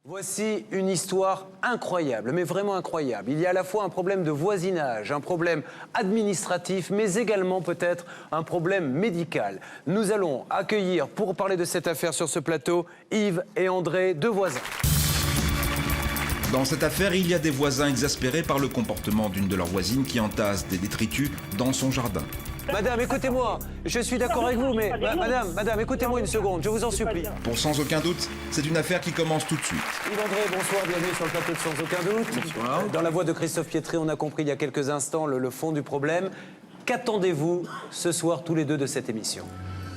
Voici une histoire incroyable, mais vraiment incroyable. Il y a à la fois un problème de voisinage, un problème administratif, mais également peut-être un problème médical. Nous allons accueillir, pour parler de cette affaire sur ce plateau, Yves et André, deux voisins. Dans cette affaire, il y a des voisins exaspérés par le comportement d'une de leurs voisines qui entasse des détritus dans son jardin. Madame, écoutez-moi, je suis d'accord avec vous, mais madame, écoutez-moi une seconde, je vous en supplie. Pour Sans Aucun Doute, c'est une affaire qui commence tout de suite. Yves André, bonsoir, bienvenue sur le plateau de Sans Aucun Doute. Bonsoir. Dans la voix de Christophe Pietri, on a compris il y a quelques instants le fond du problème. Qu'attendez-vous ce soir tous les deux de cette émission ?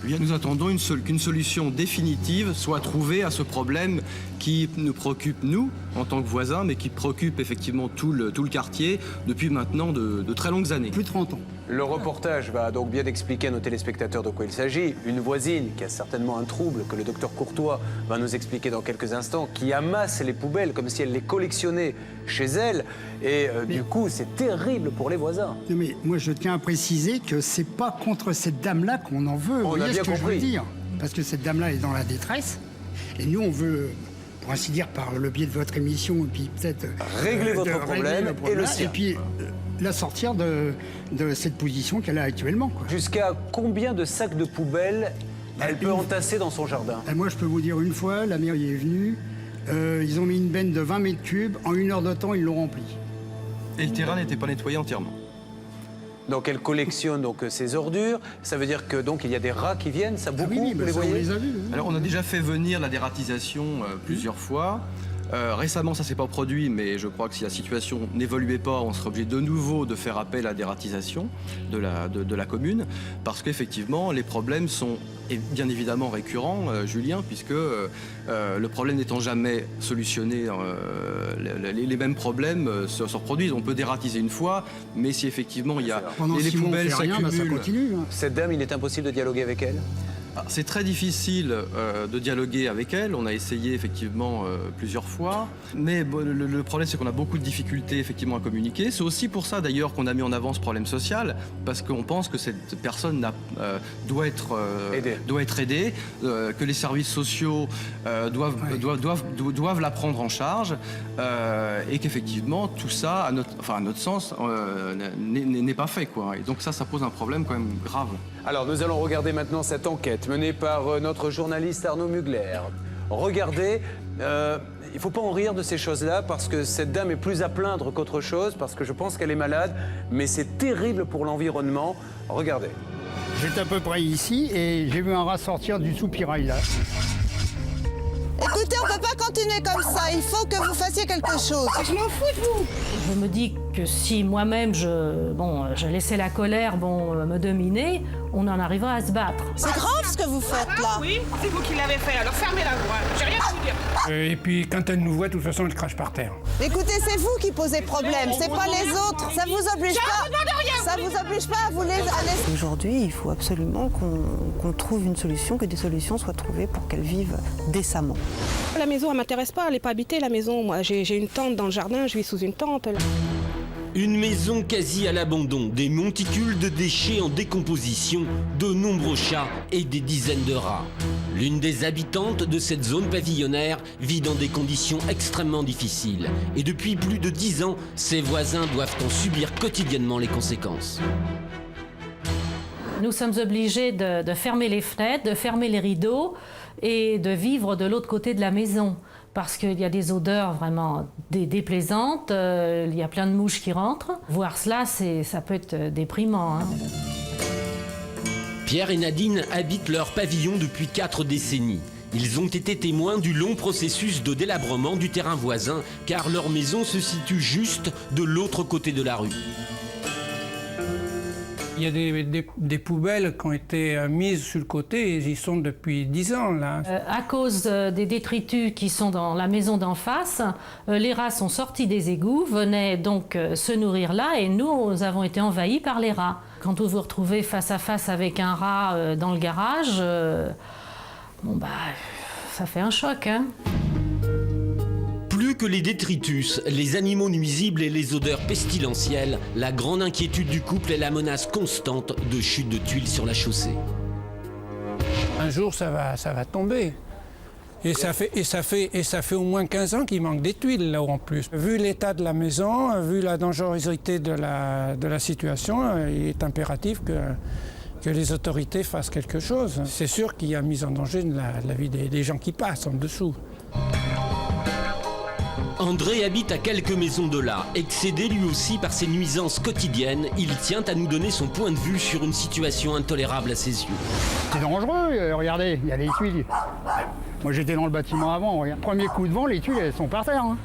Eh bien, nous attendons qu'une solution définitive soit trouvée à ce problème qui nous préoccupe, nous, en tant que voisins, mais qui préoccupe effectivement tout le quartier depuis maintenant de très longues années. Plus de 30 ans. Le reportage va donc bien expliquer à nos téléspectateurs de quoi il s'agit. Une voisine qui a certainement un trouble que le docteur Courtois va nous expliquer dans quelques instants, qui amasse les poubelles comme si elle les collectionnait chez elle. Et du coup, c'est terrible pour les voisins. Non mais moi, je tiens à préciser que c'est pas contre cette dame-là qu'on en veut. Vous voyez ce que je veux dire ? Parce que cette dame-là est dans la détresse. Et nous, on veut, pour ainsi dire, par le biais de votre émission, et puis peut-être... Régler votre problème et le sien. Et puis la sortir de cette position qu'elle a actuellement, quoi. Jusqu'à combien de sacs de poubelles elle peut entasser dans son jardin ? Et moi, je peux vous dire, une fois, la mairie est venue, ils ont mis une benne de 20 mètres cubes, en 1 heure de temps, ils l'ont remplie. Et le terrain n'était pas nettoyé entièrement. Donc elle collectionne donc ces ordures. Ça veut dire que donc il y a des rats qui viennent, ça beaucoup, oui, vous les ça, on voyez ? les a vus. Hein. Alors, on a déjà fait venir la dératisation plusieurs fois. Récemment, ça ne s'est pas produit, mais je crois que si la situation n'évoluait pas, on serait obligé de nouveau de faire appel à la dératisation de la commune, parce qu'effectivement, les problèmes sont bien évidemment récurrents, Julien, puisque le problème n'étant jamais solutionné, les mêmes problèmes se reproduisent. On peut dératiser une fois, mais si effectivement il y a Pendant les 6 mois, on poubelles fait rien, bah, ça s'accumulent. continue. Hein. Cette dame, il est impossible de dialoguer avec elle ? C'est très difficile de dialoguer avec elle. On a essayé effectivement plusieurs fois. Mais bon, le problème, c'est qu'on a beaucoup de difficultés effectivement à communiquer. C'est aussi pour ça d'ailleurs qu'on a mis en avant ce problème social, parce qu'on pense que cette personne doit être aidée, que les services sociaux doivent la prendre en charge, et qu'effectivement tout ça, à notre sens, n'est pas fait, quoi. Et donc ça pose un problème quand même grave. Alors nous allons regarder maintenant cette enquête menée par notre journaliste Arnaud Mugler. Regardez, il ne faut pas en rire de ces choses-là parce que cette dame est plus à plaindre qu'autre chose, parce que je pense qu'elle est malade, mais c'est terrible pour l'environnement. Regardez. J'étais à peu près ici et j'ai vu un rat sortir du soupirail là. Écoutez, on ne peut pas continuer comme ça. Il faut que vous fassiez quelque chose. Je m'en fous de vous. Je me dis que si moi-même je laissais la colère me dominer, on en arrivera à se battre. C'est grave ce que vous faites là. Oui, c'est vous qui l'avez fait, alors fermez la voie. J'ai rien à vous dire. Et puis quand elle nous voit, de toute façon, elle crache par terre. Écoutez, c'est vous qui posez problème, c'est pas les autres. Ça vous oblige pas. Ça vous oblige pas à vous laisser. Aujourd'hui, il faut absolument qu'on trouve une solution, que des solutions soient trouvées pour qu'elle vive décemment. La maison, elle m'intéresse pas, elle n'est pas habitée la maison. Moi, j'ai une tente dans le jardin, je vis sous une tente. Une maison quasi à l'abandon, des monticules de déchets en décomposition, de nombreux chats et des dizaines de rats. L'une des habitantes de cette zone pavillonnaire vit dans des conditions extrêmement difficiles. Et depuis plus de 10 ans, ses voisins doivent en subir quotidiennement les conséquences. Nous sommes obligés de fermer les fenêtres, de fermer les rideaux et de vivre de l'autre côté de la maison. Parce qu'il y a des odeurs vraiment déplaisantes, il y a plein de mouches qui rentrent. Voir cela, ça peut être déprimant. Hein. Pierre et Nadine habitent leur pavillon depuis 4 décennies. Ils ont été témoins du long processus de délabrement du terrain voisin, car leur maison se situe juste de l'autre côté de la rue. Il y a des poubelles qui ont été mises sur le côté, et ils y sont depuis 10 ans, là. À cause des détritus qui sont dans la maison d'en face, les rats sont sortis des égouts, venaient donc se nourrir là, et nous avons été envahis par les rats. Quand vous vous retrouvez face à face avec un rat dans le garage, ça fait un choc, hein. Plus que les détritus, les animaux nuisibles et les odeurs pestilentielles, la grande inquiétude du couple est la menace constante de chute de tuiles sur la chaussée. Un jour, ça va tomber. Et ça fait au moins 15 ans qu'il manque des tuiles là-haut en plus. Vu l'état de la maison, vu la dangerosité de la situation, il est impératif que les autorités fassent quelque chose. C'est sûr qu'il y a mise en danger la vie des gens qui passent en dessous. André habite à quelques maisons de là. Excédé lui aussi par ses nuisances quotidiennes, il tient à nous donner son point de vue sur une situation intolérable à ses yeux. C'est dangereux, regardez, il y a des tuiles. Moi j'étais dans le bâtiment avant, regarde. Premier coup de vent, les tuiles elles sont par terre. Hein.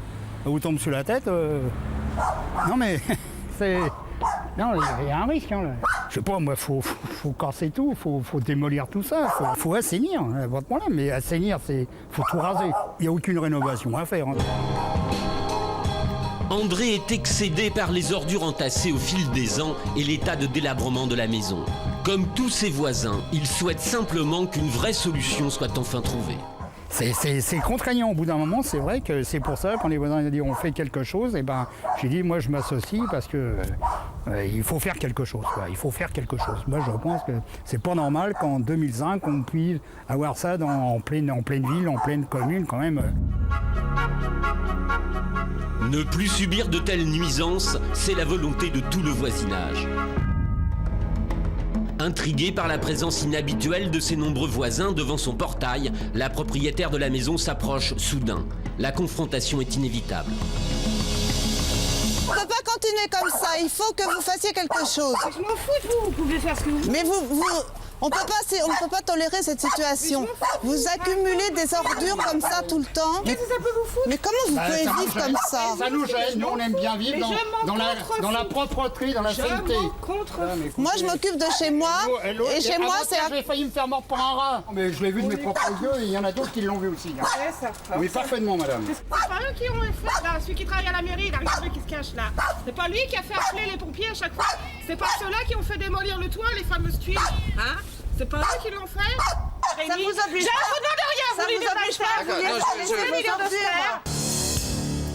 Ça vous tombe sur la tête. Non mais c'est... Non, il y a un risque. Hein, là. Je sais pas, moi, faut casser tout, faut démolir tout ça, faut assainir, hein, pas de problème. Mais assainir, faut tout raser. Il n'y a aucune rénovation à faire. Hein. André est excédé par les ordures entassées au fil des ans et l'état de délabrement de la maison. Comme tous ses voisins, il souhaite simplement qu'une vraie solution soit enfin trouvée. C'est contraignant au bout d'un moment, c'est vrai que c'est pour ça quand les voisins ont dit on fait quelque chose, et ben j'ai dit moi je m'associe parce que il faut faire quelque chose, quoi. Il faut faire quelque chose. Moi je pense que c'est pas normal qu'en 2005 on puisse avoir ça en pleine ville, en pleine commune quand même. Ne plus subir de telles nuisances, c'est la volonté de tout le voisinage. Intriguée par la présence inhabituelle de ses nombreux voisins devant son portail, la propriétaire de la maison s'approche soudain. La confrontation est inévitable. On ne peut pas continuer comme ça, il faut que vous fassiez quelque chose. Je m'en fous de vous, vous pouvez faire ce que vous voulez. Mais on ne peut pas tolérer cette situation. Vous accumulez des ordures comme ça tout le temps. Qu'est-ce que ça peut vous foutre? Mais comment vous pouvez vivre comme ça? Ça nous gêne, nous on aime bien vivre dans la propreté, dans la sainteté. Moi je m'occupe de chez moi, et chez moi c'est... J'ai failli me faire mordre par un rat. Mais je l'ai vu de mes propres yeux et il y en a d'autres qui l'ont vu aussi. Hein. Ouais, ça. Oui, parfaitement madame. C'est pas eux qui ont fait là, celui qui travaille à la mairie, là, regardez qui se cache là. C'est pas lui qui a fait appeler les pompiers à chaque fois. C'est pas ceux-là qui ont fait démolir le toit, les fameuses tuiles. Hein? C'est pas eux qui l'ont fait. Ça vous oblige pas. Je vous demande rien, ça vous oblige pas.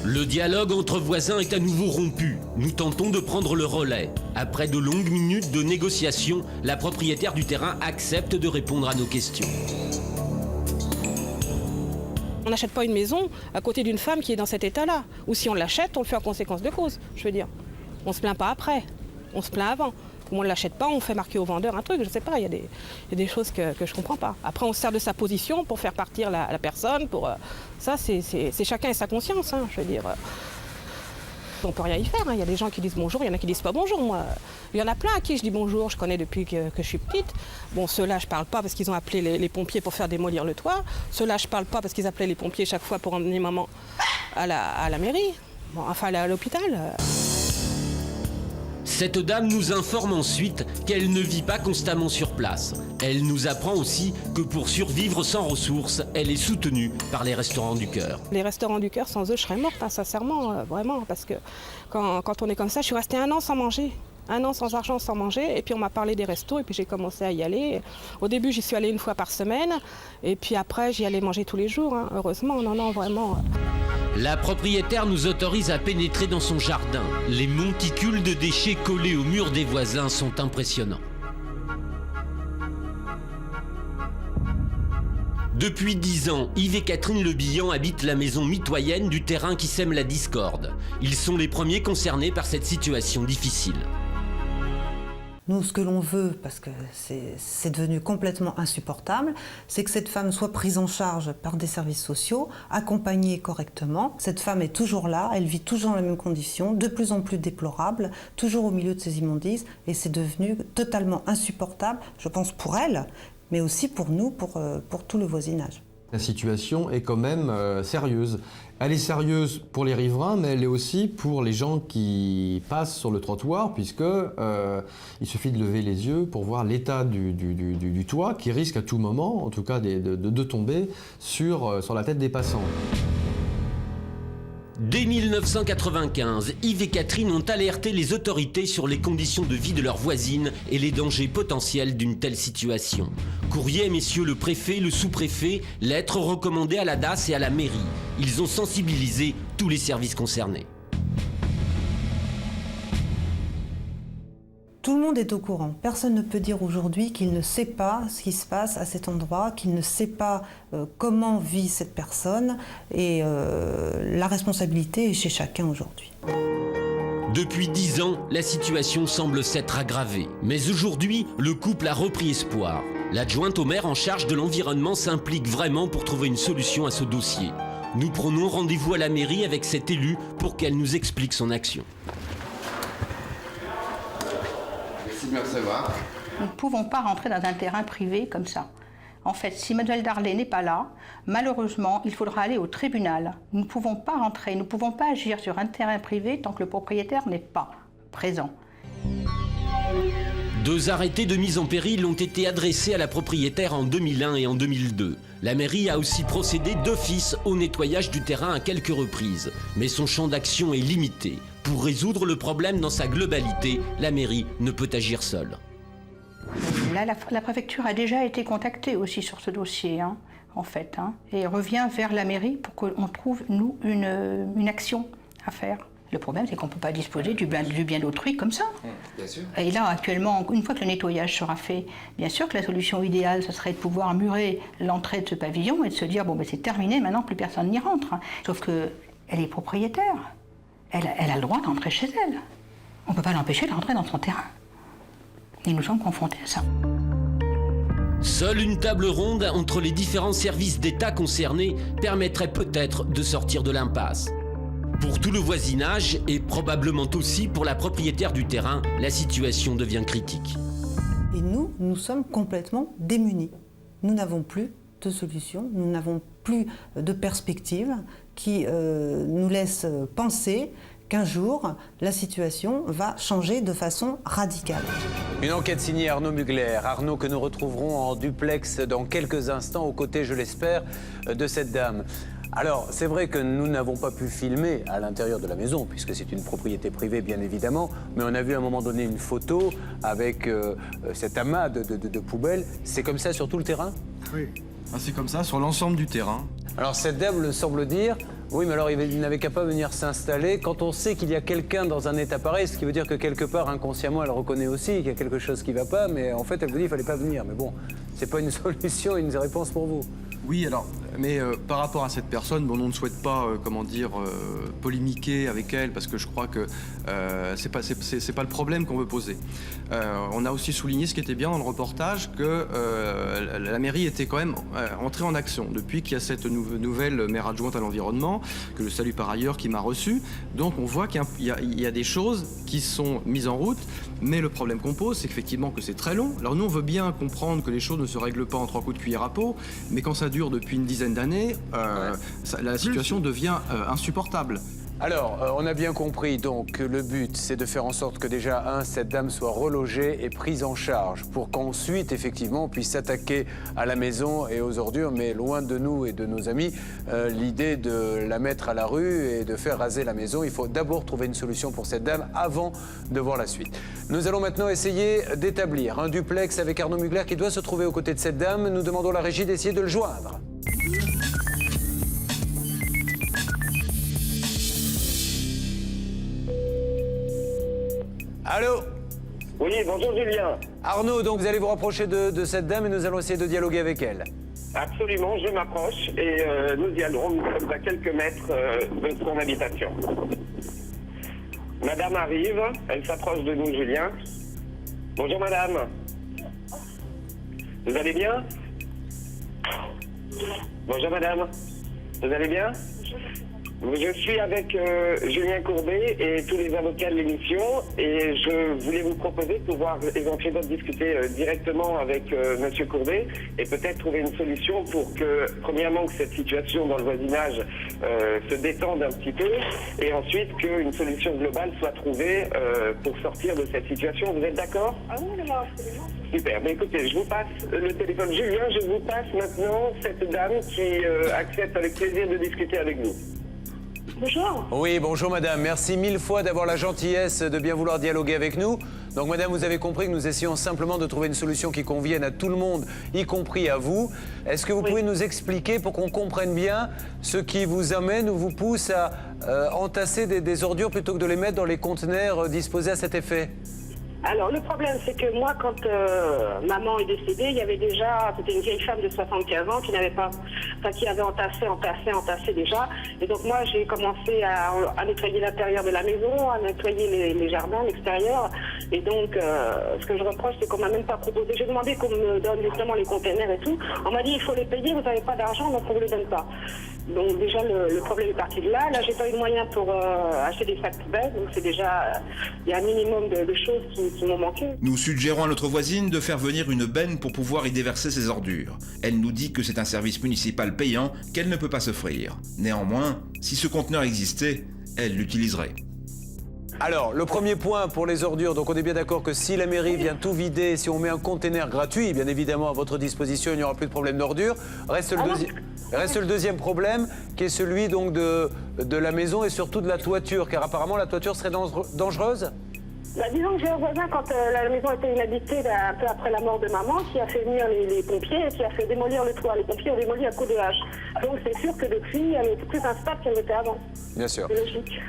Le dialogue entre voisins est à nouveau rompu. Nous tentons de prendre le relais. Après de longues minutes de négociation, la propriétaire du terrain accepte de répondre à nos questions. On n'achète pas une maison à côté d'une femme qui est dans cet état-là. Ou si on l'achète, on le fait en conséquence de cause, je veux dire. On se plaint pas après, on se plaint avant. Ou on ne l'achète pas, on fait marquer au vendeur un truc, je sais pas, il y a des choses que je comprends pas. Après, on se sert de sa position pour faire partir la personne, ça, c'est chacun et sa conscience, hein, je veux dire. On peut rien y faire, hein. Il y a des gens qui disent bonjour, il y en a qui disent pas bonjour, moi. Il y en a plein à qui je dis bonjour, je connais depuis que je suis petite. Bon, ceux-là, je parle pas parce qu'ils ont appelé les pompiers pour faire démolir le toit. Ceux-là, je parle pas parce qu'ils appelaient les pompiers chaque fois pour emmener maman à la mairie. Bon, enfin, à l'hôpital. Cette dame nous informe ensuite qu'elle ne vit pas constamment sur place. Elle nous apprend aussi que pour survivre sans ressources, elle est soutenue par les Restos du Cœur. Les Restos du Cœur, sans eux, je serais morte, hein, sincèrement, vraiment. Parce que quand on est comme ça, je suis restée 1 an sans manger. 1 an sans argent, sans manger. Et puis on m'a parlé des restos et puis j'ai commencé à y aller. Au début, j'y suis allée 1 fois par semaine. Et puis après, j'y allais manger tous les jours, hein. Heureusement, non, vraiment. La propriétaire nous autorise à pénétrer dans son jardin. Les monticules de déchets collés au mur des voisins sont impressionnants. Depuis 10 ans, Yves et Catherine Le Bihan habitent la maison mitoyenne du terrain qui sème la discorde. Ils sont les premiers concernés par cette situation difficile. Nous, ce que l'on veut, parce que c'est devenu complètement insupportable, c'est que cette femme soit prise en charge par des services sociaux, accompagnée correctement. Cette femme est toujours là, elle vit toujours dans les mêmes conditions, de plus en plus déplorable, toujours au milieu de ces immondices, et c'est devenu totalement insupportable, je pense pour elle, mais aussi pour nous, pour tout le voisinage. La situation est quand même sérieuse. Elle est sérieuse pour les riverains, mais elle est aussi pour les gens qui passent sur le trottoir, puisque il suffit de lever les yeux pour voir l'état du toit qui risque à tout moment, en tout cas, de tomber sur la tête des passants. Dès 1995, Yves et Catherine ont alerté les autorités sur les conditions de vie de leurs voisines et les dangers potentiels d'une telle situation. Courrier, messieurs le préfet, le sous-préfet, lettres recommandées à la DAS et à la mairie. Ils ont sensibilisé tous les services concernés. Tout le monde est au courant. Personne ne peut dire aujourd'hui qu'il ne sait pas ce qui se passe à cet endroit, qu'il ne sait pas comment vit cette personne. Et la responsabilité est chez chacun aujourd'hui. Depuis 10 ans, la situation semble s'être aggravée. Mais aujourd'hui, le couple a repris espoir. L'adjointe au maire en charge de l'environnement s'implique vraiment pour trouver une solution à ce dossier. Nous prenons rendez-vous à la mairie avec cette élue pour qu'elle nous explique son action. Merci de me recevoir. Nous ne pouvons pas rentrer dans un terrain privé comme ça. En fait, si Mademoiselle Darlet n'est pas là, malheureusement, il faudra aller au tribunal. Nous ne pouvons pas rentrer, nous ne pouvons pas agir sur un terrain privé tant que le propriétaire n'est pas présent. 2 arrêtés de mise en péril ont été adressés à la propriétaire en 2001 et en 2002. La mairie a aussi procédé d'office au nettoyage du terrain à quelques reprises. Mais son champ d'action est limité. Pour résoudre le problème dans sa globalité, la mairie ne peut agir seule. Là, la préfecture a déjà été contactée aussi sur ce dossier, en fait, et revient vers la mairie pour qu'on trouve, nous, une action à faire. Le problème, c'est qu'on ne peut pas disposer du bien d'autrui comme ça. Bien sûr. Et là, actuellement, une fois que le nettoyage sera fait, bien sûr que la solution idéale, ce serait de pouvoir murer l'entrée de ce pavillon et de se dire, bon, ben, c'est terminé, maintenant plus personne n'y rentre. Sauf qu'elle est propriétaire. Elle a le droit d'entrer chez elle. On ne peut pas l'empêcher de rentrer dans son terrain. Et nous sommes confrontés à ça. Seule une table ronde entre les différents services d'État concernés permettrait peut-être de sortir de l'impasse. Pour tout le voisinage et probablement aussi pour la propriétaire du terrain, la situation devient critique. Et nous sommes complètement démunis. Nous n'avons plus de solution, nous n'avons plus de perspective qui nous laisse penser qu'un jour, la situation va changer de façon radicale. Une enquête signée Arnaud Mugler. Arnaud que nous retrouverons en duplex dans quelques instants, aux côtés, je l'espère, de cette dame. Alors, c'est vrai que nous n'avons pas pu filmer à l'intérieur de la maison, puisque c'est une propriété privée, bien évidemment, mais on a vu à un moment donné une photo avec cet amas de poubelles. C'est comme ça sur tout le terrain ? Oui. C'est comme ça sur l'ensemble du terrain. Alors, cette dame semble dire, oui, mais alors il n'avait qu'à pas venir s'installer. Quand on sait qu'il y a quelqu'un dans un état pareil, ce qui veut dire que quelque part, inconsciemment, elle reconnaît aussi qu'il y a quelque chose qui ne va pas, mais en fait, elle vous dit qu'il ne fallait pas venir. Mais bon, c'est pas une solution, une réponse pour vous. Oui, alors, mais par rapport à cette personne, bon, on ne souhaite pas, polémiquer avec elle, parce que je crois que c'est pas le problème qu'on veut poser. On a aussi souligné, ce qui était bien dans le reportage, que la mairie était quand même entrée en action depuis qu'il y a cette nouvelle maire adjointe à l'environnement, que je salue par ailleurs, qui m'a reçu. Donc on voit qu'il y a des choses qui sont mises en route, mais le problème qu'on pose, c'est qu'effectivement que c'est très long. Alors nous, on veut bien comprendre que les choses ne se règlent pas en 3 coups de cuillère à peau, mais quand ça dure depuis une dizaine d'années, la situation devient insupportable. Alors, on a bien compris donc que le but, c'est de faire en sorte que déjà, cette dame soit relogée et prise en charge pour qu'ensuite, effectivement, on puisse s'attaquer à la maison et aux ordures, mais loin de nous et de nos amis, l'idée de la mettre à la rue et de faire raser la maison. Il faut d'abord trouver une solution pour cette dame avant de voir la suite. Nous allons maintenant essayer d'établir un duplex avec Arnaud Mugler qui doit se trouver aux côtés de cette dame. Nous demandons à la régie d'essayer de le joindre. Allô ? Oui, bonjour Julien. Arnaud, donc vous allez vous rapprocher de cette dame et nous allons essayer de dialoguer avec elle. Absolument, je m'approche et nous y allons. Nous sommes à quelques mètres de son habitation. Madame arrive, elle s'approche de nous, Julien. Bonjour madame. Vous allez bien ? Bonjour madame. Vous allez bien ? Je suis avec Julien Courbet et tous les avocats de l'émission et je voulais vous proposer de pouvoir éventuellement discuter directement avec Monsieur Courbet et peut-être trouver une solution pour que, premièrement, que cette situation dans le voisinage se détende un petit peu et ensuite qu'une solution globale soit trouvée pour sortir de cette situation. Vous êtes d'accord ? Ah oui, absolument. Super. Mais écoutez, je vous passe le téléphone. Julien, je vous passe maintenant cette dame qui accepte avec plaisir de discuter avec vous. Bonjour. Oui, bonjour madame. Merci 1000 fois d'avoir la gentillesse de bien vouloir dialoguer avec nous. Donc madame, vous avez compris que nous essayons simplement de trouver une solution qui convienne à tout le monde, y compris à vous. Est-ce que vous pouvez nous expliquer pour qu'on comprenne bien ce qui vous amène ou vous pousse à entasser des ordures plutôt que de les mettre dans les conteneurs disposés à cet effet ? Alors, le problème, c'est que moi, quand maman est décédée, il y avait déjà, c'était une vieille femme de 75 ans qui n'avait pas, enfin, qui avait entassé déjà. Et donc, moi, j'ai commencé à nettoyer l'intérieur de la maison, à nettoyer les jardins, l'extérieur. Et donc, ce que je reproche, c'est qu'on m'a même pas proposé. J'ai demandé qu'on me donne justement les containers et tout. On m'a dit, il faut les payer, vous n'avez pas d'argent, donc on ne vous les donne pas. Donc déjà, le problème est parti de là. Là, j'ai pas eu de moyens pour acheter des sacs poubelles. Donc c'est déjà, il y a un minimum de choses qui m'ont manqué. Nous suggérons à notre voisine de faire venir une benne pour pouvoir y déverser ses ordures. Elle nous dit que c'est un service municipal payant qu'elle ne peut pas s'offrir. Néanmoins, si ce conteneur existait, elle l'utiliserait. Alors, le premier point pour les ordures, donc on est bien d'accord que si la mairie vient tout vider, si on met un conteneur gratuit, bien évidemment à votre disposition, il n'y aura plus de problème d'ordures. Reste le deuxième problème, qui est celui donc de la maison et surtout de la toiture, car apparemment la toiture serait dangereuse. Bah, disons que j'ai un voisin, quand la maison était inhabitée, un peu après la mort de maman, qui a fait venir les pompiers et qui a fait démolir le toit. Les pompiers ont démoli à coups de hache. Donc c'est sûr que depuis, elle est plus instable qu'elle était avant. Bien sûr. C'est logique.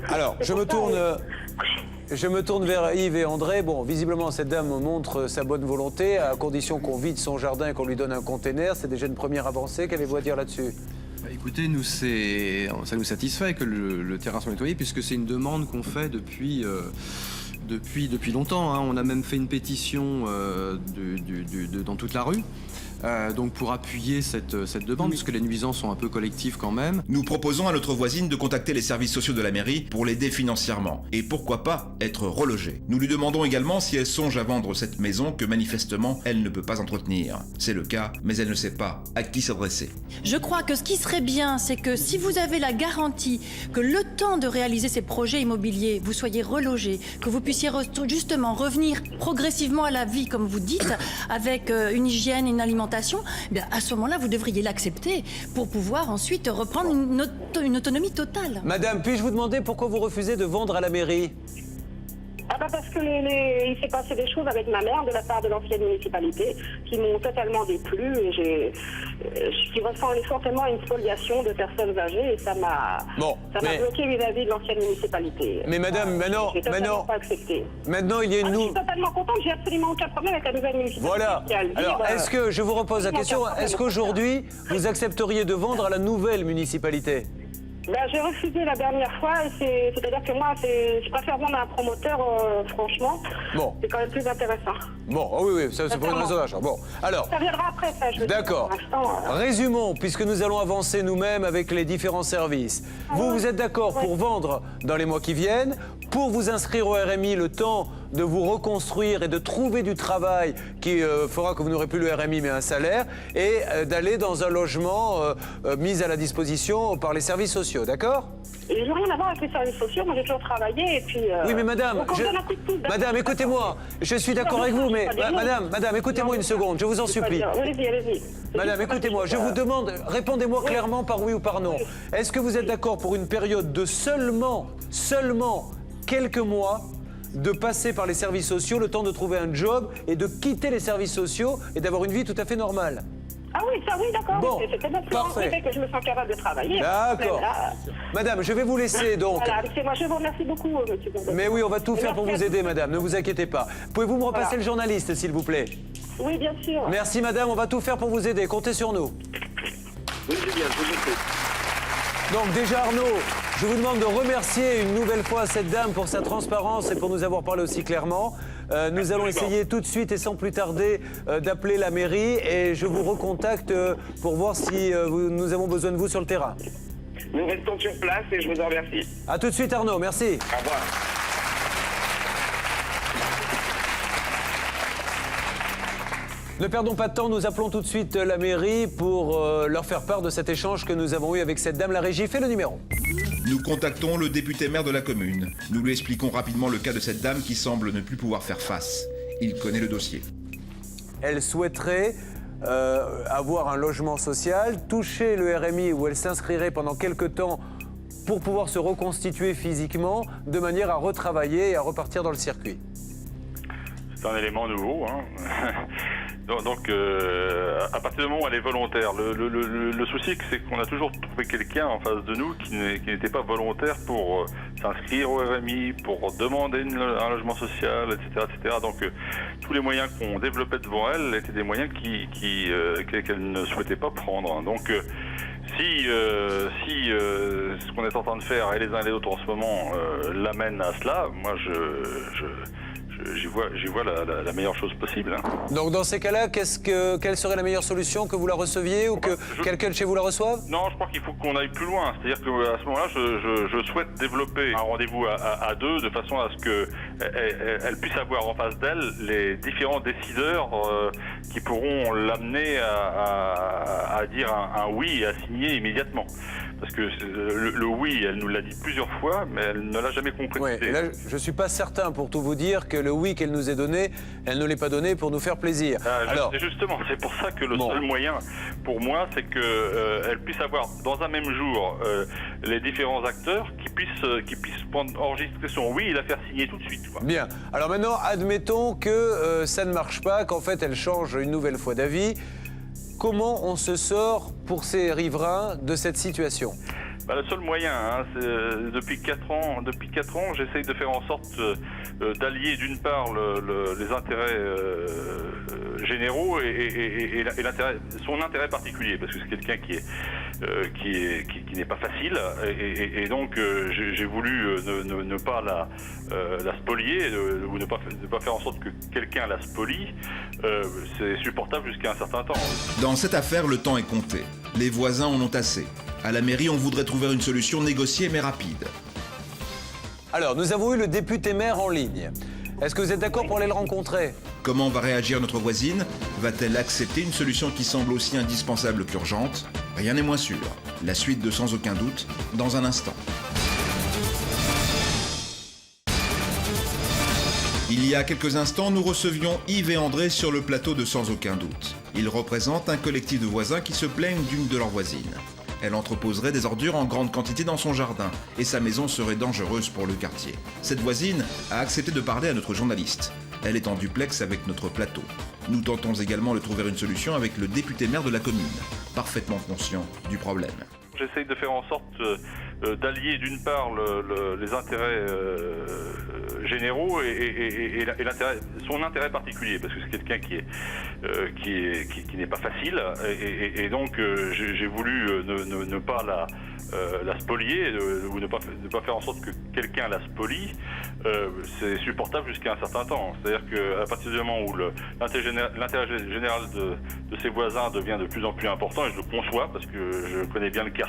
Alors, je me tourne vers Yves et André. Bon, visiblement, cette dame montre sa bonne volonté, à condition qu'on vide son jardin et qu'on lui donne un container. C'est déjà une première avancée. Qu'avez-vous à dire là-dessus ? Bah, écoutez, nous, ça nous satisfait que le terrain soit nettoyé, puisque c'est une demande qu'on fait depuis longtemps. Hein. On a même fait une pétition dans toute la rue. Donc pour appuyer cette demande, puisque les nuisances sont un peu collectives quand même. Nous proposons à notre voisine de contacter les services sociaux de la mairie pour l'aider financièrement et pourquoi pas être relogée. Nous lui demandons également si elle songe à vendre cette maison que manifestement elle ne peut pas entretenir. C'est le cas, mais elle ne sait pas à qui s'adresser. Je crois que ce qui serait bien, c'est que si vous avez la garantie que le temps de réaliser ces projets immobiliers, vous soyez relogé, que vous puissiez justement revenir progressivement à la vie, comme vous dites, avec une hygiène, une alimentation, bien, à ce moment-là, vous devriez l'accepter pour pouvoir ensuite reprendre une autonomie totale. Madame, puis-je vous demander pourquoi vous refusez de vendre à la mairie ? Ah bah parce que il s'est passé des choses avec ma mère de la part de l'ancienne municipalité qui m'ont totalement déplu et je ressens fortement une spoliation de personnes âgées et ça m'a bloqué vis-à-vis de l'ancienne municipalité. Mais madame, maintenant, pas accepté. Maintenant il y a une Je suis totalement contente, j'ai absolument aucun problème avec la nouvelle municipalité. Voilà. Alors, est-ce que, je vous repose la question, est-ce qu'aujourd'hui vous accepteriez de vendre à la nouvelle municipalité ? Ben, j'ai refusé la dernière fois, c'est-à-dire que moi, je préfère vendre à un promoteur, franchement. Bon. C'est quand même plus intéressant. Bon, oui, ça c'est pour une raison d'achat. Bon, alors. Ça viendra après, ça, je veux dire. D'accord. Résumons, puisque nous allons avancer nous-mêmes avec les différents services. Vous êtes d'accord pour vendre dans les mois qui viennent, pour vous inscrire au RMI le temps de vous reconstruire et de trouver du travail qui fera que vous n'aurez plus le RMI mais un salaire, et d'aller dans un logement mis à la disposition par les services sociaux, d'accord ? Et je n'ai rien à voir avec les services sociaux, moi j'ai toujours travaillé et puis... Oui mais madame, madame écoutez-moi, je suis d'accord avec vous mais... Madame, écoutez-moi une seconde, je vous en supplie. Allez-y. Madame, écoutez-moi, je vous demande, répondez-moi clairement par oui ou par non. Est-ce que vous êtes d'accord pour une période de seulement quelques mois de passer par les services sociaux, le temps de trouver un job et de quitter les services sociaux et d'avoir une vie tout à fait normale? Ah oui, ça oui, d'accord. Bon, c'est tellement plus que je me sens capable de travailler. D'accord. Madame, je vais vous laisser donc. Voilà, moi je vous remercie beaucoup, monsieur. Mais oui, on va tout faire pour vous aider, madame, ne vous inquiétez pas. Pouvez-vous me repasser le journaliste, s'il vous plaît? Oui, bien sûr. Merci, madame, on va tout faire pour vous aider, comptez sur nous. Oui, c'est bien, je vous en prie. Donc déjà Arnaud, je vous demande de remercier une nouvelle fois cette dame pour sa transparence et pour nous avoir parlé aussi clairement. Nous allons essayer tout de suite et sans plus tarder d'appeler la mairie et je vous recontacte pour voir si nous avons besoin de vous sur le terrain. Nous restons sur place et je vous en remercie. A tout de suite Arnaud, merci. Au revoir. Ne perdons pas de temps, nous appelons tout de suite la mairie pour leur faire part de cet échange que nous avons eu avec cette dame. La régie fait le numéro. Nous contactons le député maire de la commune. Nous lui expliquons rapidement le cas de cette dame qui semble ne plus pouvoir faire face. Il connaît le dossier. Elle souhaiterait avoir un logement social, toucher le RMI où elle s'inscrirait pendant quelques temps pour pouvoir se reconstituer physiquement de manière à retravailler et à repartir dans le circuit. C'est un élément nouveau. Donc, à partir du moment où elle est volontaire, le souci, c'est qu'on a toujours trouvé quelqu'un en face de nous qui n'était pas volontaire pour s'inscrire au RMI, pour demander un logement social, etc. Donc, tous les moyens qu'on développait devant elle étaient des moyens qu'elle ne souhaitait pas prendre. Donc, si ce qu'on est en train de faire, et les uns et les autres en ce moment, l'amène à cela, moi, j'y vois la meilleure chose possible. Donc dans ces cas-là, quelle serait la meilleure solution? Que vous la receviez ou que quelqu'un de chez vous la reçoive? Non, je crois qu'il faut qu'on aille plus loin. C'est-à-dire qu'à ce moment-là, je souhaite développer un rendez-vous à deux de façon à ce qu'elle puisse avoir en face d'elle les différents décideurs qui pourront l'amener à dire un oui et à signer immédiatement. Parce que le oui, elle nous l'a dit plusieurs fois, mais elle ne l'a jamais compris. Oui, et là, je ne suis pas certain, pour tout vous dire, que le oui qu'elle nous ait donné, elle ne l'ait pas donné pour nous faire plaisir. Alors, justement, c'est pour ça que le seul moyen, pour moi, c'est qu'elle puisse avoir dans un même jour les différents acteurs qui puissent enregistrer son oui et la faire signer tout de suite. Quoi. Bien. Alors maintenant, admettons que ça ne marche pas, qu'en fait elle change une nouvelle fois d'avis. Comment on se sort pour ces riverains de cette situation? Le seul moyen, c'est depuis 4 ans, j'essaye de faire en sorte d'allier d'une part les intérêts généraux et son intérêt particulier, parce que c'est quelqu'un qui n'est pas facile, et donc j'ai voulu ne pas la spolier ou ne pas faire en sorte que quelqu'un la spolie. C'est supportable jusqu'à un certain temps. Dans cette affaire, le temps est compté. Les voisins en ont assez. À la mairie, on voudrait trouver une solution négociée mais rapide. Alors, nous avons eu le député-maire en ligne. Est-ce que vous êtes d'accord pour aller le rencontrer? Comment va réagir notre voisine? Va-t-elle accepter une solution qui semble aussi indispensable qu'urgente? Rien n'est moins sûr. La suite de Sans aucun doute, dans un instant. Il y a quelques instants, nous recevions Yves et André sur le plateau de Sans aucun doute. Ils représentent un collectif de voisins qui se plaignent d'une de leurs voisines. Elle entreposerait des ordures en grande quantité dans son jardin et sa maison serait dangereuse pour le quartier. Cette voisine a accepté de parler à notre journaliste. Elle est en duplex avec notre plateau. Nous tentons également de trouver une solution avec le député-maire de la commune, parfaitement conscient du problème. J'essaye de faire en sorte d'allier d'une part les intérêts généraux et son intérêt particulier, parce que c'est quelqu'un qui n'est pas facile, et donc j'ai voulu ne pas la spolier ou ne pas faire en sorte que quelqu'un la spolie. C'est supportable jusqu'à un certain temps. C'est-à-dire qu'à partir du moment où l'intérêt général de ses voisins devient de plus en plus important, et je le conçois parce que je connais bien le quartier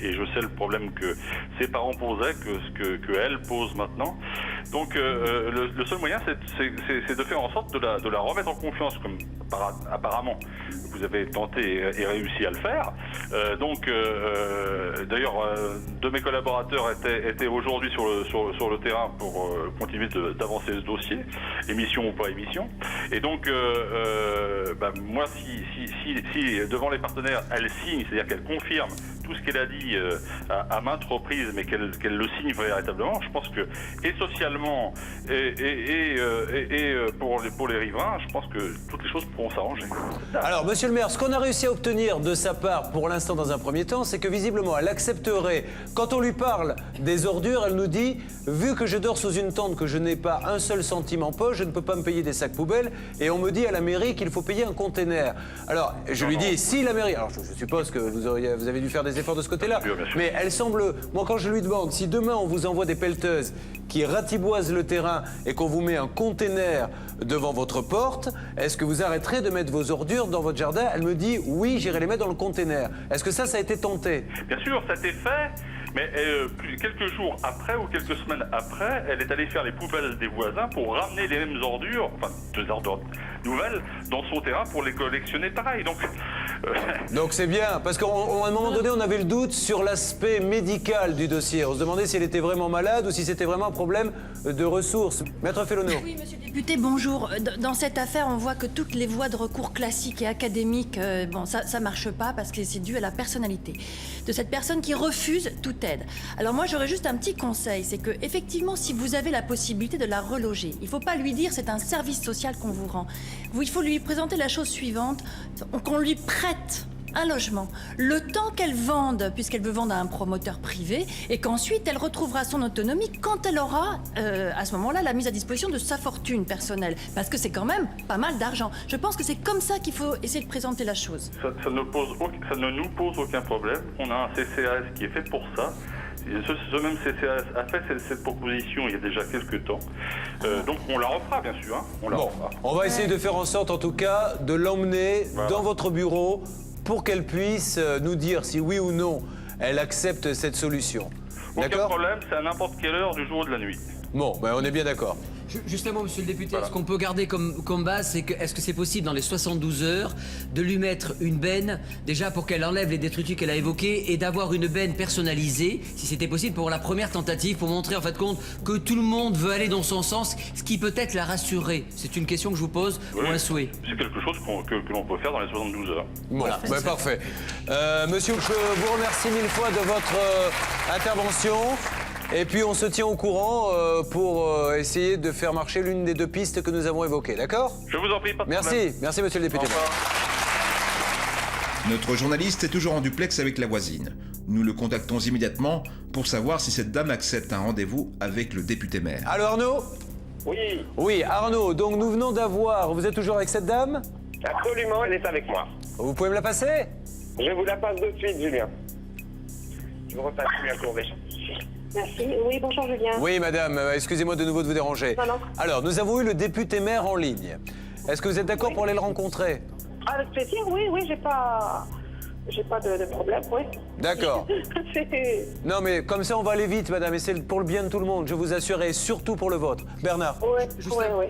et je sais le problème que ses parents posaient, que elle pose maintenant. Donc le seul moyen, c'est de faire en sorte de la remettre en confiance, comme apparemment vous avez tenté et réussi à le faire. D'ailleurs, deux de mes collaborateurs étaient aujourd'hui sur le terrain pour continuer d'avancer ce dossier, émission ou pas émission. Et donc, moi, si devant les partenaires, elle signe, c'est-à-dire qu'elle confirme tout ce qu'elle a dit à maintes reprises, mais qu'elle le signe véritablement, je pense que, et socialement, et pour les riverains, je pense que toutes les choses pourront s'arranger. Alors, monsieur le maire, ce qu'on a réussi à obtenir de sa part, pour l'instant, dans un premier temps, c'est que visiblement, elle accepterait, quand on lui parle des ordures, elle nous dit, vu que je dors sous une tente, que je n'ai pas un seul centime en poche, je ne peux pas me payer des sacs poubelles, et on me dit à la mairie qu'il faut payer un container. Alors, je lui dis, si la mairie, alors je suppose que vous avez dû faire des efforts de ce côté-là, mais elle semble, moi quand je lui demande, si demain on vous envoie des pelleteuses qui ratiboisent le terrain et qu'on vous met un container devant votre porte, est-ce que vous arrêterez de mettre vos ordures dans votre jardin? Elle me dit, oui, j'irai les mettre dans le container. Est-ce que ça a été tenté? Bien sûr, ça a été fait. Mais quelques jours après ou quelques semaines après, elle est allée faire les poubelles des voisins pour ramener les mêmes ordures, enfin des ordures nouvelles, dans son terrain pour les collectionner pareil. Donc Donc c'est bien, parce qu'à un moment donné, on avait le doute sur l'aspect médical du dossier. On se demandait si elle était vraiment malade ou si c'était vraiment un problème de ressources. Maître Fellono. Oui, monsieur le député, bonjour. Dans cette affaire, on voit que toutes les voies de recours classiques et académiques, bon, ça marche pas parce que c'est dû à la personnalité de cette personne qui refuse toute aide. Alors moi, j'aurais juste un petit conseil, c'est que effectivement, si vous avez la possibilité de la reloger, il faut pas lui dire c'est un service social qu'on vous rend. Il faut lui présenter la chose suivante, qu'on lui prête un logement, le temps qu'elle vende, puisqu'elle veut vendre à un promoteur privé, et qu'ensuite elle retrouvera son autonomie quand elle aura, à ce moment-là, la mise à disposition de sa fortune personnelle. Parce que c'est quand même pas mal d'argent. Je pense que c'est comme ça qu'il faut essayer de présenter la chose. Ça ne nous pose aucun problème. On a un CCAS qui est fait pour ça. Et ce même CCAS a fait cette proposition il y a déjà quelques temps. Donc on la refera, bien sûr. Hein. On va essayer de faire en sorte, en tout cas, de l'emmener dans votre bureau pour qu'elle puisse nous dire si oui ou non elle accepte cette solution. Aucun problème, c'est à n'importe quelle heure du jour ou de la nuit. Bon, ben on est bien d'accord. Justement, monsieur le député, ce qu'on peut garder comme base, c'est que est-ce que c'est possible dans les 72 heures de lui mettre une benne, déjà pour qu'elle enlève les détritus qu'elle a évoqués, et d'avoir une benne personnalisée, si c'était possible pour la première tentative, pour montrer en fait compte que tout le monde veut aller dans son sens, ce qui peut-être la rassurer. C'est une question que je vous pose, ou un souhait. C'est quelque chose que l'on peut faire dans les 72 heures. Voilà, ben parfait. Monsieur, je vous remercie mille fois de votre intervention. Et puis on se tient au courant pour essayer de faire marcher l'une des deux pistes que nous avons évoquées, d'accord? Je vous en prie, pas de problème. Merci monsieur le député. Notre journaliste est toujours en duplex avec la voisine. Nous le contactons immédiatement pour savoir si cette dame accepte un rendez-vous avec le député maire. Allô Arnaud? Oui. Oui, Arnaud, donc nous venons d'avoir... Vous êtes toujours avec cette dame? Absolument, elle est avec moi. Vous pouvez me la passer? Je vous la passe de suite, Julien. Je vous repasse Julien Courbet. Merci. Oui, bonjour Julien. Oui, madame, excusez-moi de nouveau de vous déranger. Non. Alors, nous avons eu le député maire en ligne. Est-ce que vous êtes d'accord pour aller le rencontrer? Avec plaisir, oui, j'ai pas de problème, oui. D'accord. Non, mais comme ça, on va aller vite, madame, et c'est pour le bien de tout le monde, je vous assure, et surtout pour le vôtre. Bernard. Oui.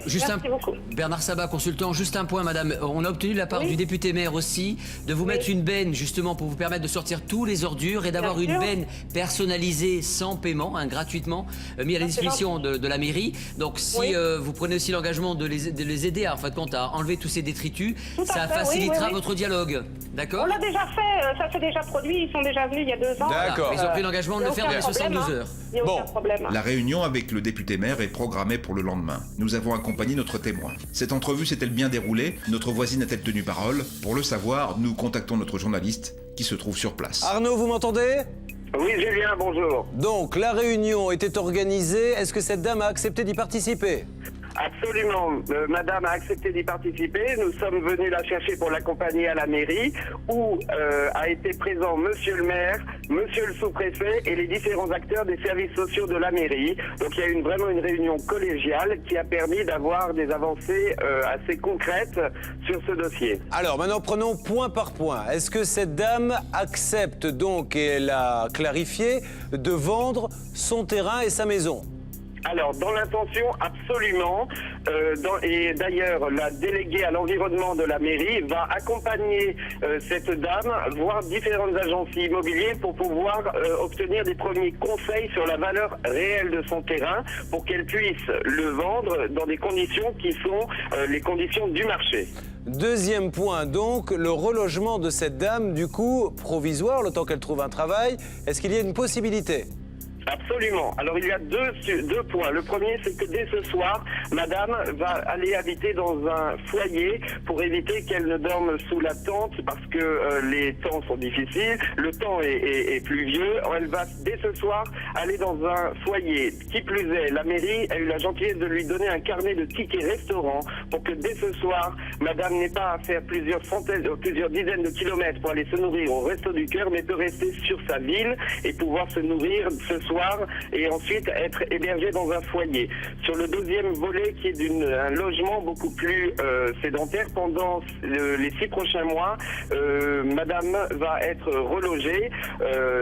Merci beaucoup. Bernard Sabat, consultant, juste un point, madame. On a obtenu de la part du député maire aussi de vous mettre une benne, justement, pour vous permettre de sortir tous les ordures et d'avoir une benne personnalisée sans paiement, gratuitement, mis à la disposition de la mairie. Donc, si vous prenez aussi l'engagement de les aider à, en fin de compte, à enlever tous ces détritus, ça facilitera votre dialogue. D'accord? On l'a déjà fait, ça s'est déjà produit, ils sont déjà venus il y a 2 ans. D'accord. Ils ont pris l'engagement de le faire dans les 72 heures. Il n'y a aucun problème. La réunion avec le député maire est programmée pour le lendemain. Nous avons accompagné notre témoin. Cette entrevue s'est-elle bien déroulée? Notre voisine a-t-elle tenu parole? Pour le savoir, nous contactons notre journaliste qui se trouve sur place. Arnaud, vous m'entendez? Oui, Julien, bonjour. Donc, la réunion était organisée. Est-ce que cette dame a accepté d'y participer? Absolument. Madame a accepté d'y participer. Nous sommes venus la chercher pour l'accompagner à la mairie où a été présent monsieur le maire, monsieur le sous-préfet et les différents acteurs des services sociaux de la mairie. Donc il y a vraiment une réunion collégiale qui a permis d'avoir des avancées assez concrètes sur ce dossier. Alors maintenant prenons point par point. Est-ce que cette dame accepte donc, et elle a clarifié, de vendre son terrain et sa maison? Alors, dans l'intention, absolument. Et d'ailleurs, la déléguée à l'environnement de la mairie va accompagner cette dame, voir différentes agences immobilières pour pouvoir obtenir des premiers conseils sur la valeur réelle de son terrain pour qu'elle puisse le vendre dans des conditions qui sont les conditions du marché. Deuxième point, donc, le relogement de cette dame, du coup, provisoire, le temps qu'elle trouve un travail. Est-ce qu'il y a une possibilité? Absolument. Alors il y a deux points. Le premier, c'est que dès ce soir, madame va aller habiter dans un foyer pour éviter qu'elle ne dorme sous la tente parce que les temps sont difficiles, le temps est pluvieux. Elle va dès ce soir aller dans un foyer. Qui plus est, la mairie a eu la gentillesse de lui donner un carnet de tickets restaurants pour que dès ce soir, madame n'ait pas à faire plusieurs dizaines de kilomètres pour aller se nourrir au Resto du Cœur, mais peut rester sur sa ville et pouvoir se nourrir ce soir soir et ensuite être hébergée dans un foyer. Sur le deuxième volet, qui est un logement beaucoup plus sédentaire, pendant les 6 prochains mois, madame va être relogée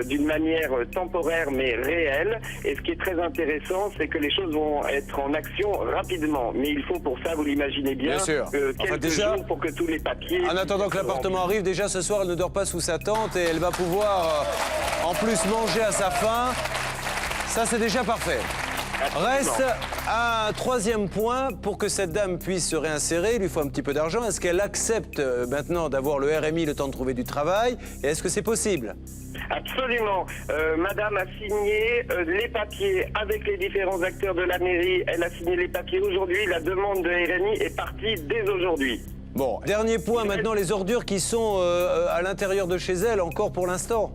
d'une manière temporaire mais réelle. Et ce qui est très intéressant, c'est que les choses vont être en action rapidement. Mais il faut pour ça, vous l'imaginez bien, quelques jours pour que tous les papiers... En attendant que l'appartement arrive, déjà ce soir, elle ne dort pas sous sa tente et elle va pouvoir en plus manger à sa faim. Ça, c'est déjà parfait. Reste un troisième point pour que cette dame puisse se réinsérer. Il lui faut un petit peu d'argent. Est-ce qu'elle accepte maintenant d'avoir le RMI le temps de trouver du travail? Et est-ce que c'est possible? Absolument. Madame a signé les papiers avec les différents acteurs de la mairie. Elle a signé les papiers aujourd'hui. La demande de RMI est partie dès aujourd'hui. Bon, dernier point maintenant, les ordures qui sont à l'intérieur de chez elle, encore pour l'instant.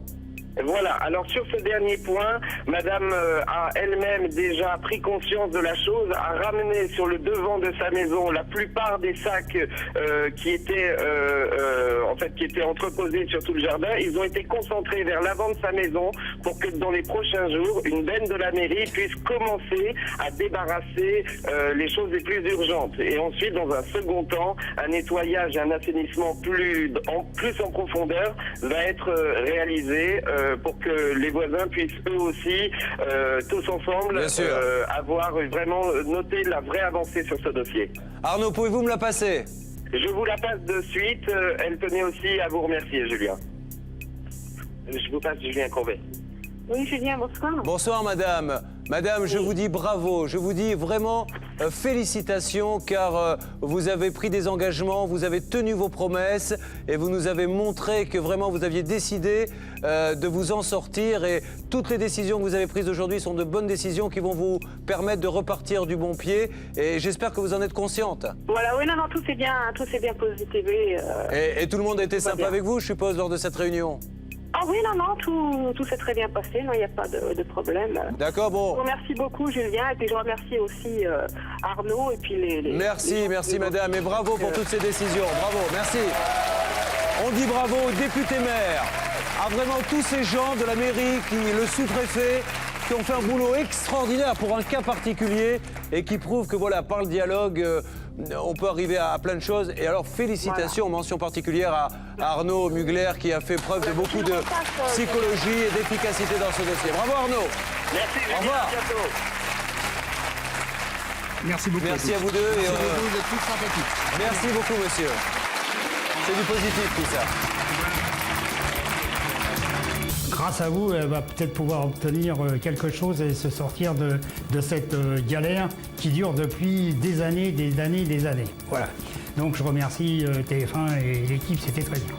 Voilà, alors sur ce dernier point, madame a elle-même déjà pris conscience de la chose, a ramené sur le devant de sa maison la plupart des sacs qui étaient entreposés sur tout le jardin. Ils ont été concentrés vers l'avant de sa maison pour que dans les prochains jours, une benne de la mairie puisse commencer à débarrasser les choses les plus urgentes. Et ensuite, dans un second temps, un nettoyage et un assainissement plus en profondeur va être réalisé pour que les voisins puissent eux aussi, tous ensemble, avoir vraiment noté la vraie avancée sur ce dossier. Arnaud, pouvez-vous me la passer? Je vous la passe de suite. Elle tenait aussi à vous remercier, Julien. Je vous passe Julien Courbet. Oui, Julien, bonsoir. Bonsoir, madame. Madame, je vous dis bravo, je vous dis vraiment félicitations car vous avez pris des engagements, vous avez tenu vos promesses et vous nous avez montré que vraiment vous aviez décidé de vous en sortir et toutes les décisions que vous avez prises aujourd'hui sont de bonnes décisions qui vont vous permettre de repartir du bon pied et j'espère que vous en êtes consciente. Voilà, oui, non, tout s'est bien positivé. Et tout le monde a été sympa avec vous, je suppose, lors de cette réunion? Ah oui, non, tout s'est très bien passé, il n'y a pas de problème. D'accord, bon. Je vous remercie beaucoup, Julien, et puis je remercie aussi Arnaud et puis les Merci madame, et bravo pour toutes ces décisions, bravo, merci. On dit bravo au député-maire, à vraiment tous ces gens de la mairie, le sous-préfet, qui ont fait un boulot extraordinaire pour un cas particulier et qui prouvent que voilà, par le dialogue, on peut arriver à plein de choses. Et alors, félicitations, mention particulière à Arnaud Mugler qui a fait preuve de beaucoup de psychologie et d'efficacité dans ce dossier. Bravo Arnaud. Merci, au revoir. Merci beaucoup. Merci à vous deux. Merci beaucoup, vous êtes tous sympathiques. Merci beaucoup, monsieur. C'est du positif tout ça. Grâce à vous, elle va peut-être pouvoir obtenir quelque chose et se sortir de cette galère qui dure depuis des années. Voilà. Donc je remercie TF1 et l'équipe, c'était très bien.